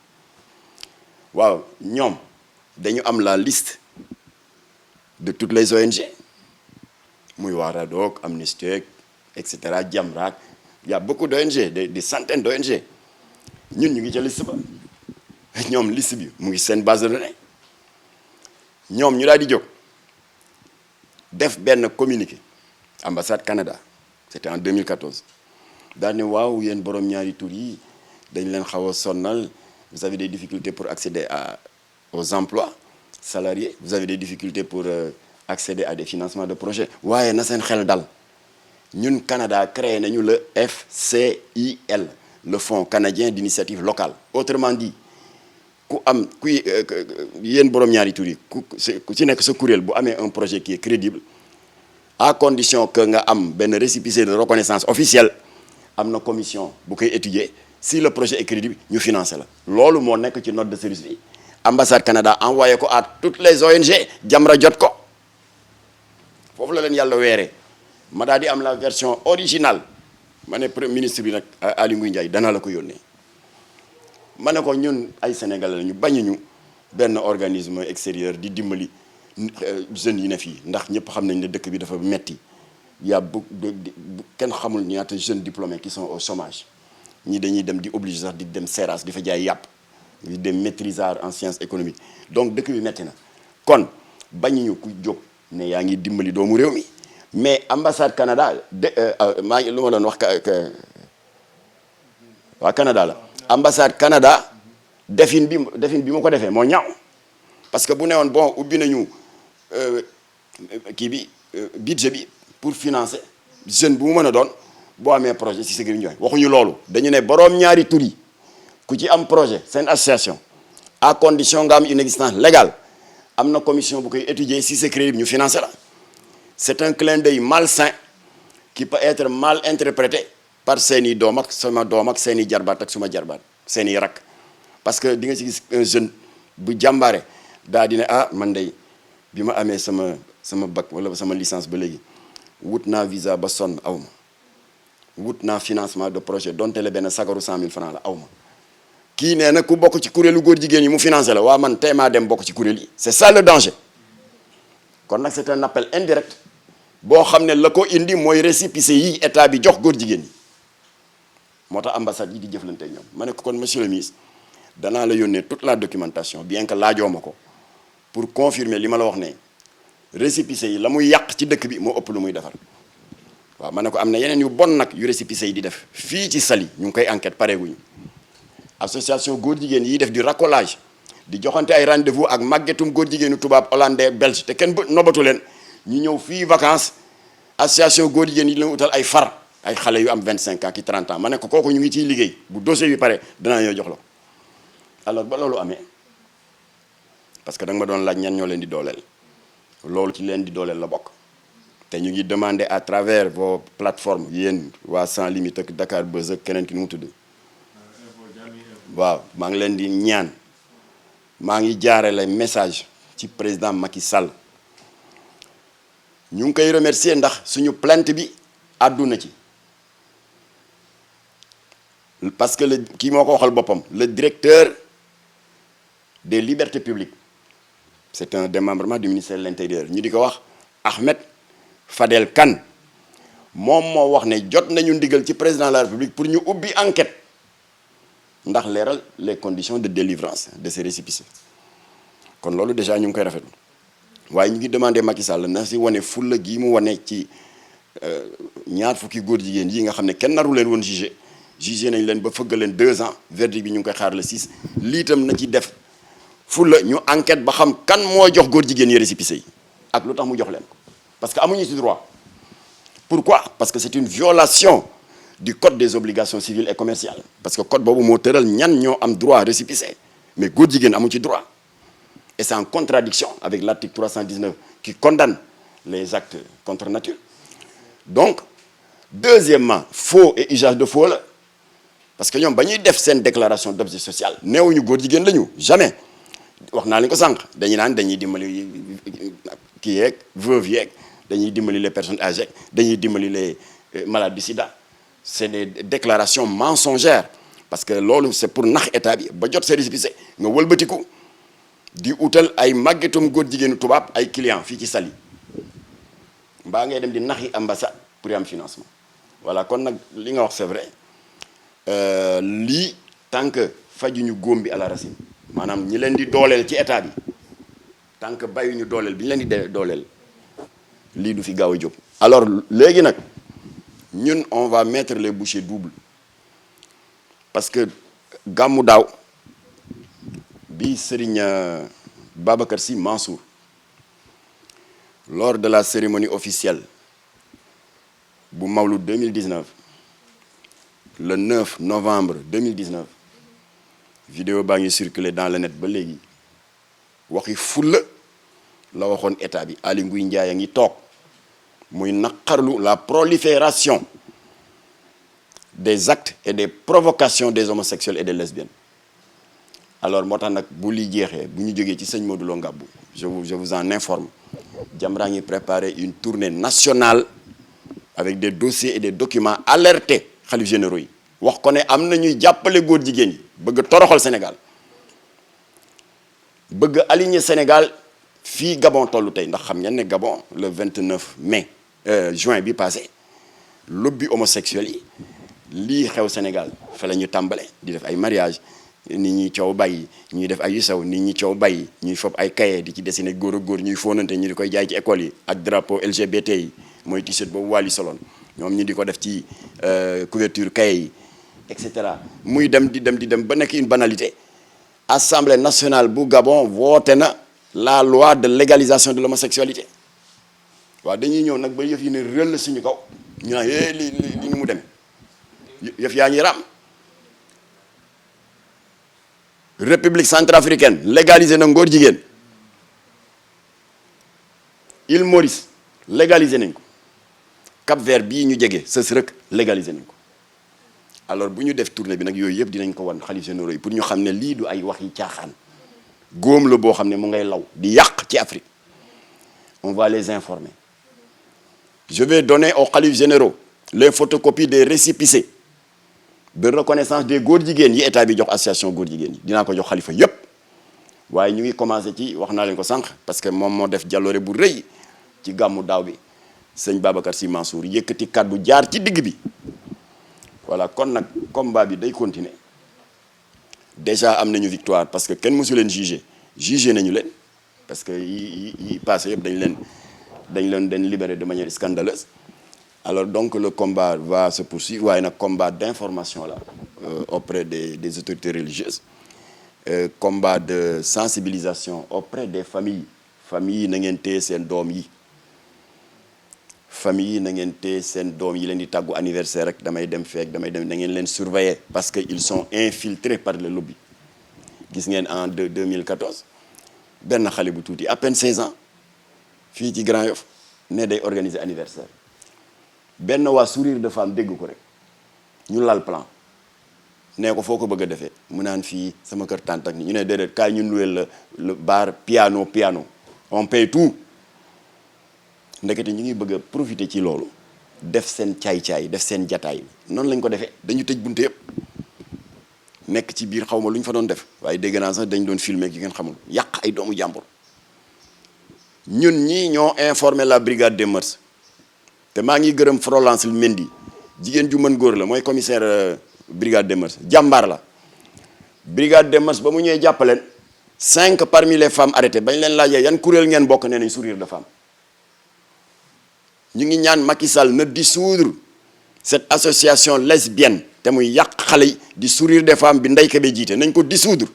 waaw ñoom dañu am la liste de toutes les ONG muy waa RADDHO Amnesty et cetera Jamra il y a beaucoup d'ONG des centaines d'ONG ñun ñu ngi ca liste ba ñoom liste bi mu ngi seen base de données ñoom ñu daal di jóg def benn communiqué ambassade Canada c'était en 2014 daal ne waaw yéen borom ñaari tur yi dañ leen xaw a sonnal vous avez des difficultés pour accéder aux emplois salariés vous avez des difficultés pour accéder à des financements de projets waaye na seen xel dal ñun Canada créé nañu le FCIL le Fonds canadien d'initiative locale autrement dit ku am kuy yéen borom ñaari tur yi ku ci nekk sa kuréel bu amee un projet qui est crédible à condition que nga am benn récépissé de reconnaissance officielle am na commission bu koy étudier si le projet est crédible ñu financer la. loolu moo nekk ci note de service bi ambassade Canada envoyé ko à toutes les ONG Jamra jot ko foofu la leen yàlla weeree ma daal di am la version originale ma ne premier ministre bi nag Aly Ngouille Ndiaye danaa la ko yónnee. ma ne ko ñun ay sénégalais la ñu bañuñu benn organisme extérieur di dimbali jeunes yi ne fii ndax ñëpp xam nañ ne dëkk bi dafa metti yaa kenn xamul ñaata jeunes diplômés qui sont au chômage ñi dañuy dem di obligé sax di dem Seras di fa jaay yàpp di dem maîtrisard en sciences économiques donc dëkk bi metti na kon bañuñu ku jóg ne yaa ngi dimbali doomu réew mi mais ambassade Canada maa ngi lu ma doon wax waa Canada la ambassade Canada defin bi ma ko defee moo ñaaw parce que bu ne woon bon ubbi nañu kii bi budget bi pour financer jeune bu mu mën a doon boo amee projet ci Cissé Ngueye waxuñu loolu dañu ne boroom ñaari tur yi ku ci am projet seen association à condition nga am une existence légale am na commission bu koy étudier si c'est crédible ñu financer la c'est un clin d'œil malsain qui peut être mal interprété par seeni doom ak sama doom ak seeni jarbaat ak suma jarbaat seeni rakk parce que di nga ci gis un jeune bu jàmbaare daa di ne man day bi ma amee sama bac wala sama licence ba léegi wut naa visa ba sonn aw ma wut naa financement de projet donte le benn sagaru 100 000 francs la aw ma kii nee na ku bokk ci kuréelu góor jigéen yi mu financé la waa man tey maa dem bokk ci kuréel yi c'est ça le danger kon nag c'est un appel indirect boo xam ne la ko indi mooy récépissé yi état bi jox góor jigéen yi moo tax ambassade yi di jëflante ñoom ma ne ko kon monsieur le ministre danaa la yónnee toute la documentation bien que laajoo ma ko pour confirmer li ma la wax ne récépissé yi la muy yàq ci dëkk bi moo ëpp lu muy defar waaw ma ne ko am na yeneen yu bon nag yu récépissé yi di def fii ci Saly ñu ngi koy enquête pareeguñu association góor jigéen yi def di racolage di joxante ay rendez-vous ak màggetum góor jigéenu tubaab hollandais belge te kenn nobatu leen ñu ñëw fii vacances association góor jigéen yi leen utal ay far ay xale yu am 25 ans ki 30 ans ma ne ko kooku ñu ngi ciy liggéey bu dossier bi pare danaa ñoo jox la ko alors ba loolu amee parce que da nga ma doon laaj ñan ñoo leen di dooleel loolu ci leen di dooleel la bokk te ñu ngi demander à travers vos plateformes yéen waa Sans Limites ak Dakar Buzz ak keneen ki nu mu tudd waaw maa ngi leen di ñaan maa ngi jaarale message ci président Macky Sall ñu ngi koy remercier ndax suñu plainte bi àdduna ci parce que kii moo ko waxal boppam le directeur des libertés publiques c'est un démembrement du ministère de l'intérieur ñu di ko wax Ahmed Fadel Kane moom moo wax ne jot nañu ndigal ci président de la République pour ñu ubbi enquête ndax leeral les conditions de délivrance de ces récépissés kon loolu déjà ñu ngi koy rafetlu waaye ñu ngi demandé Macky Sall na si wane fulla gii mu wane ci ñaar fukki góor jigéen yi nga xam ne kenn naru leen woon jugé nañ leen ba fëgg leen 2 ans verdict bi ñu ngi koy xaar le 6 lii itam na ci def fulla ñu enquête ba xam kan moo jox góor jigéen yi récépissé yi ak lu tax mu jox leen ko parce que amuñu ci droit pourquoi parce que c'est une violation du code des obligations civiles et commerciales parce que code boobu moo tëral ñan ñoo am droit récépissé mais góor jigéen amu ci droit et c'est en contradiction avec l'article 319 qui condamne les actes contre nature donc deuxièmement faux et usage de faux la parce que ñoom ba ñuy def seen déclaration d'objet social neewuñu góor jigéen lañu jamais wax naa leen ko sànq dañuy naan dañuy dimbali kii yeeg veuve yeeg dañuy dimbali les personnes âgées dañuy dimbali les malades du sida c'est des déclarations mensongères parce que loolu c'est pour nax état bi ba jot sa récépissé nga wëlbatiku di utal ay màggetum góor jigéenu tubaab ay clients fii ci Saly mbaa ngay dem di naxi ambassade pour am financement voilà kon nag li nga wax c'est vrai lii tant que fajuñu góom bi à la racine maanaam ñi leen di dooleel ci état bi tant que bàyyuñu dooleel bi ñu leen di dooleel lii du fi gaaw a jóg alors léegi nag ñun on va mettre les bouchées doubles parce que gàmmu daaw bi Serigne Babacar Sy Mansour lors de la cérémonie officielle bu Mawlud 2019 le 9 novembre 2019 vidéo baa ngi circuler dans le net ba léegi waxi fulla la waxoon état bi Aly Ngouille Ndiaye a ngi toog muy naqarlu la prolifération des actes et des provocations des homosexuels et des lesbiennes. Alors moo tax nag bu li jeexee bu ñu jógee ci sëñ Modou Lo Ngabou je vous en informe Jamra ngi préparé une tournée nationale avec des dossiers et des documents alertés xalif généraux yi wax ko ne am na ñuy jàppale góor jigéen yi bëgg toroxal Sénégal bëgg aligner Sénégal fii Gabon tollu tey ndax xam ngeen ne Gabon le 29 juin bi passé lobby homosexuel yi lii xew Sénégal fa la ñu tàmbale di def ay mariage nit ñi coow bàyyi ñuy def ay yu sew nit ñi coow bàyyi ñuy fob ay cahier di ci dessiné góor ak góor ñuy fóonante ñu di koy jaay ci école yi ak drapeau LGBT yi mooy t-shirt boobu Wally soloon ñoom ñu di ko def ci couverture cahier yi et cetera muy dem di dem ba nekk une banalité. Assemblée nationale bu Gabon voté na la loi de légalisation de l'homosexualité waaw dañuy ñëw nag ba yëf yi ne rëll suñu kaw ñu naan li ñu mu demee yëf yaa ngi raam. République centrafricaine légalisé na ngóor jigéen Île Maurice légalisé nañ ko Cap-Vert bii ñu jege sës rek légalisé nañ ko alors bu ñu def tournée bi nag yooyu yëpp dinañ ko wan xalif généraux yi pour ñu xam ne lii du ay wax yi caaxaan góom la boo xam ne mu ngay law di yàq ci Afrique on va les informer je vais donner aux xalif généraux les photocopies des récépissés de reconnaissance des góor jigéen yi état bi jox association góor jigéen yi dinaa ko jox xalifa yépp waaye ñu ngi commencé ci wax naa leen ko sànq parce que moom moo def jàlloore bu rëy ci gàmmu daaw bi sëñ Babacar Sy Mansour yëkkati kàddu jaar ci digg bi voilà kon nag combat bi day continuer déjà am nañu victoire parce que kenn mësu leen jugé nañu leen parce que yi passé yëpp dañ leen libéré de manière scandaleuse. Alors donc le combat va se poursuivre waaye nag combat d'information là auprès des autorités religieuses combat de sensibilisation auprès des familles yi na ngeen téye seen doom yi famille yi na ngeen téye seen doom yi leen di tàggu anniversaire rek damay dem na ngeen leen surveiller parce que ils sont infiltrés par le lobby gis ngeen en 2014 benn xale bu tuuti à peine 16 ans fii ci Grand Yoff ne day organiser anniversaire benn waa sourire de femme dégg ko rek ñu lal plan nee ko foo ko bëgg a defee mu naan fii sama kër tànt ak ni ñu ne déedéet kaay ñu luweel le bar piano on paye tout ndekete ñu ngi bëgg a profiter ci loolu def seen caay-caay def seen jataay noonu lañ ko defee dañu tëj bunte yëpp nekk ci biir xaw ma lu ñu fa doon def waaye dégg naa sax dañ doon filmer ki ngeen xamul yàq ay doomu jàmbur ñun ñii ñoo informé la brigade des mœurs te maa ngi gërëm Florence Mendy jigéen ju mën góor la mooy commissaire brigade des mœurs jàmbaar la brigade des mœurs ba mu ñëwee jàppaleen 5 parmi les femmes arrêtées bañ leen laajee yan kuréel ngeen bokk nee nañ sourire de femme ñu ngi ñaan Macky Sall na dissoudre cette association lesbienne te muy yàq xale yi di sourire des femmes bi Ndeye Kébé jiite nañ ko dissoudre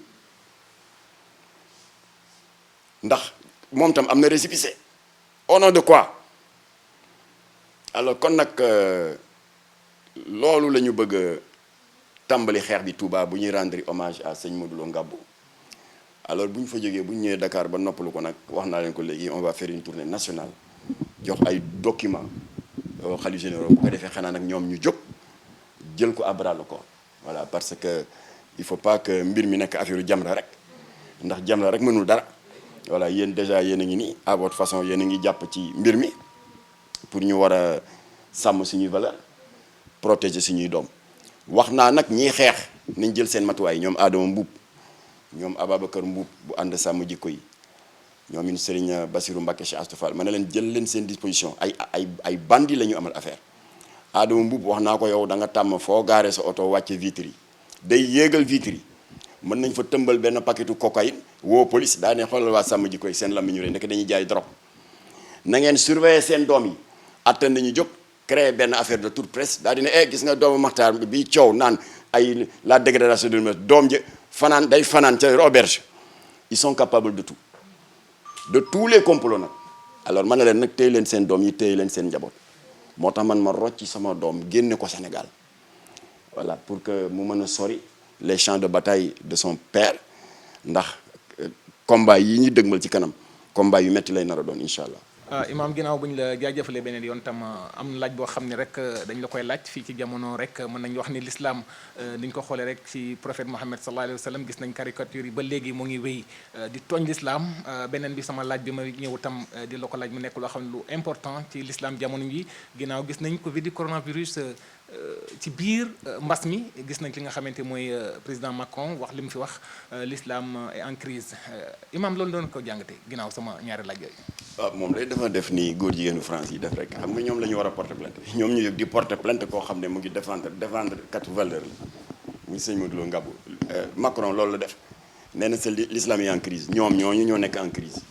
ndax moom tam am na récépissé au nom de quoi alors kon nag loolu la ñu bëgg a tàmbali xeex bi Touba bu ñuy rendre hommage à sëñ Modou Lo Ngabou alors bu ñu fa jógee bu ñu ñëwee Dakar ba noppalu ko nag wax naa leen ko léegi on va faire une tournée nationale jox ay documents khalife généraux bu ko defee xanaa nag ñoom ñu jóg jël ko à bras le corps voilà parce que il faut pas que mbir mi nekk affaire Jamra rek ndax Jamra rek mënul dara voilà yéen déjà yéen a ngi nii à votre façon yéen a ngi jàpp ci mbir mi pour ñu war a sàmm suñuy valeur protéger suñuy doom wax naa nag ñiy xeex nañ jël seen matuwaay ñoom Adama Mbuub ñoom Ababacar Mbuub bu ànd sàmm jikko yi ñoom une Serigne Bassirou Mbacké Cheikh Astou Fall ma ne leen jël leen seen disposition ay bandi la ñu amal affaire Adama Mbuub wax naa ko yow da nga tàmm foo gaare sa oto wàcce vitre yi day yéegal vitre yi mën nañ fa tëmbal benn paquetu cocaïne woo police daa ne xoolal waa sàmm jikko yi seen lam ñu rey ndek dañuy jaay drogue na ngeen surveiller seen doom yi attan nañu jóg créer benn affaire de toute presse daal di ne gis nga doomu Maxtaar bi coow naan ay la dégradation de l'humain doom ji fanaan day fanaan ca auberge ils sont capables de tout de tous les complots nag alors man na leen nag téye leen seen doom yi téye leen seen njaboot moo tax man ma rocci sama doom génne ko Sénégal voilà pour que mu mën a sori les champs de bataille de son père ndax combat yi ñuy dëgmal ci kanam combat yu metti lay nar a doon incha allah. Imaam ginnaaw bu ñu la jaajëfalee beneen yoon tam am na laaj boo xam ne rek dañ la koy laaj fii ci jamono rek mën nañu wax ni l'islam ni ñu ko xoolee rek ci prophète Mohammed sallallahu alayhi wa sallam gis nañ caricature yi ba léegi mu ngi wéy di tooñ l'islam beneen bi sama laaj bi ma ñëw tam di la ko laaj mu nekk loo xam ne lu important ci l'islam jamono yi ginnaaw gis nañ Covid di coronavirus ci biir mbas mi gis nañ ki nga xamante mooy président Macron wax li mu fi wax l'islam est en crise Imaam loolu doon ko jàngate ginnaaw sama ñaari laaj yooyu. waaw moom day dafa def ni góor jigéenu France yi def rek xam nga ñoom la ñu war a porter plainte ñoom ñu yëg di porter plainte koo xam ne mu ngi défendre quatre valeurs la muy sëñ Modou Lo Ngabou Macron loolu la def nee na c'est l'islam est en crise ñoom ñooñu ñoo nekk en crise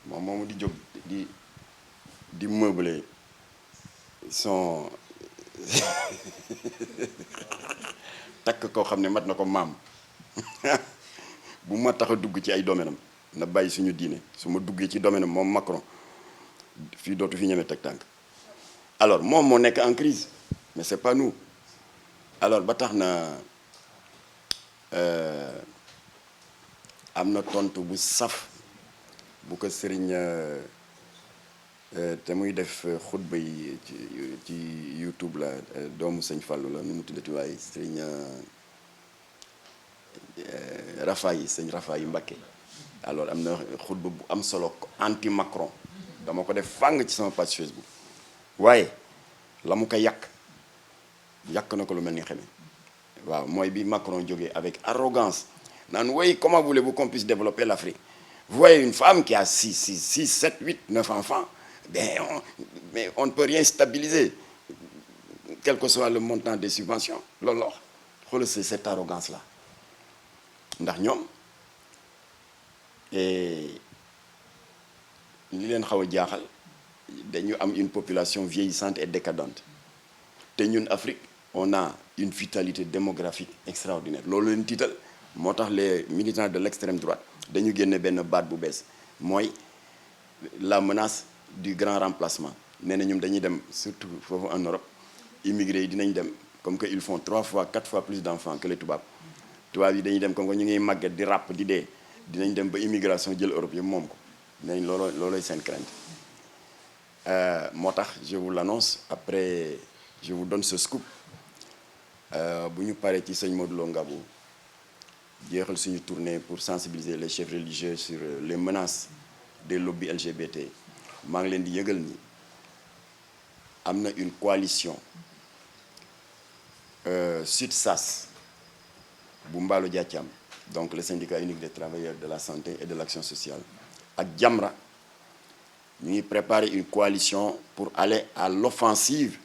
moom moomu di jóg di meubler son takk koo xam ne mat na ko maam bu ma tax a dugg ci ay domaine am na bàyyi suñu diine su ma duggee ci domaine am moom Macron fii dootu fi ñeme teg tànk alors moom moo nekk en crise mais c'est pas nous alors ba tax na am na tontu bu saf bu ko sëriñ te muy def xutba yi ci YouTube la doomu sëñ Fallou la nu mu tuddati waaye sëriñ sëñ Rafa yi Mbacké alors am na xutba bu am solo anti Macron dama ko def fàng ci sama page Facebook waaye la mu ko yàq na ko lu mel ni xeme waaw mooy bi Macron jógee avec arrogance naan oui comment voulez-vous qu'on puisse développer l'Afrique vous voyez une femme qui a 6, 7, 8, 9 enfants mais on ne peut rien stabiliser quel que soit le montant des subventions loolu la wax xoolal c'est cette arrogance là ndax ñoom li leen xaw a jaaxal dañu am une population vieillissante et décadente te ñun Afrique on a une vitalité démographique extraordinaire loolu leen tiital moo tax les militants de l'extrême droite dañu génne benn baat bu bees mooy la menace du grand remplacement nee na ñoom dañuy dem surtout foofu en Europe immigrés yi dinañ dem comme que ils font 3 fois 4 fois plus d'enfants que les tubaab yi dañuy dem comme que ñu ngi màgget di ràpp di dee dinañ dem ba immigration jël Europe yëpp moom ko nañ loolooy seen crainte moo tax je vous l'annonce après je vous donne ce scoop bu ñu paree ci sëñ Modou Lo Ngabou jeexal suñu tournée pour sensibiliser les chefs religieux sur les menaces des lobbies LGBT maa ngi leen di yëgal ni am na une coalition SUTSAS bu Mballo Dia Thiam donc le syndicat unique des travailleurs de la santé et de l'action sociale ak Jamra ñu ngi préparer une coalition pour aller à l'offensive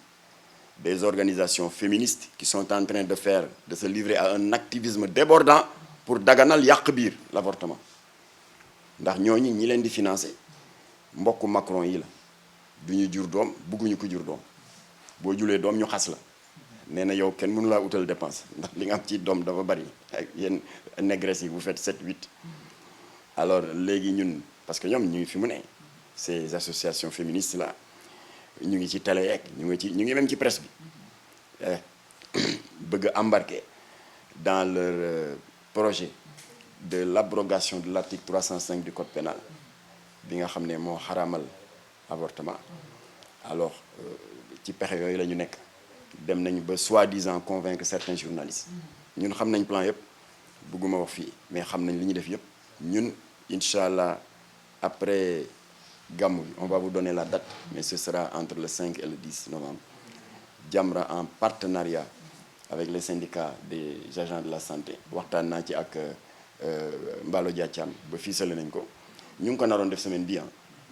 des organisations féministes qui sont en train de se livrer à un activisme débordant pour daganal yàq biir l'avortement ndax ñooñu ñi leen di financer mbokku Macron yi la du ñu jur doom bëgguñu ko jur doom boo julee doom ñu xas la nee na yow kenn mënu laa utal dépense ndax li nga am ci doom dafa bari ak yéen négresses yi vous faites 7 8 alors léegi ñun parce que ñoom ñu ngi fi mu ne ces associations féministes là ñu ngi ci télé yeeg ñu ngi même ci presse bi bëgg a embarquer dans leur projet de l'abrogation de l'article 305 du code pénal bi nga xam ne moo xaraamal avortement alors ci pexe yooyu la ñu nekk dem nañu ba soi-disant convaincre certains journalistes ñun xam nañ plan yëpp bëgguma wax fii mais xam nañ li ñu def yëpp ñun incha allah après gàmmu bi on va vous donner la date mais ce sera entre le 5 et le 10 novembre Jamra en partenariat avec les syndicats des agents de la santé waxtaan naa ci ak Mballo Dia Thiam ba fiisale nañ ko ñu ngi ko naroon def semaine bi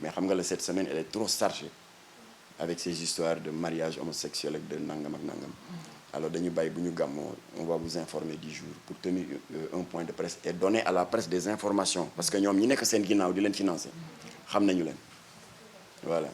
mais xam nga la cette semaine elle est trop chargée avec ces histoires de mariage homosexuel ak de nangam ak nangam alors dañu bàyyi bu ñu gàmmoo on va vous informer du jour pour tenir un point de presse et donner à la presse des informations parce que ñoom ñi nekk seen ginnaaw di leen financer xam nañu leen voilà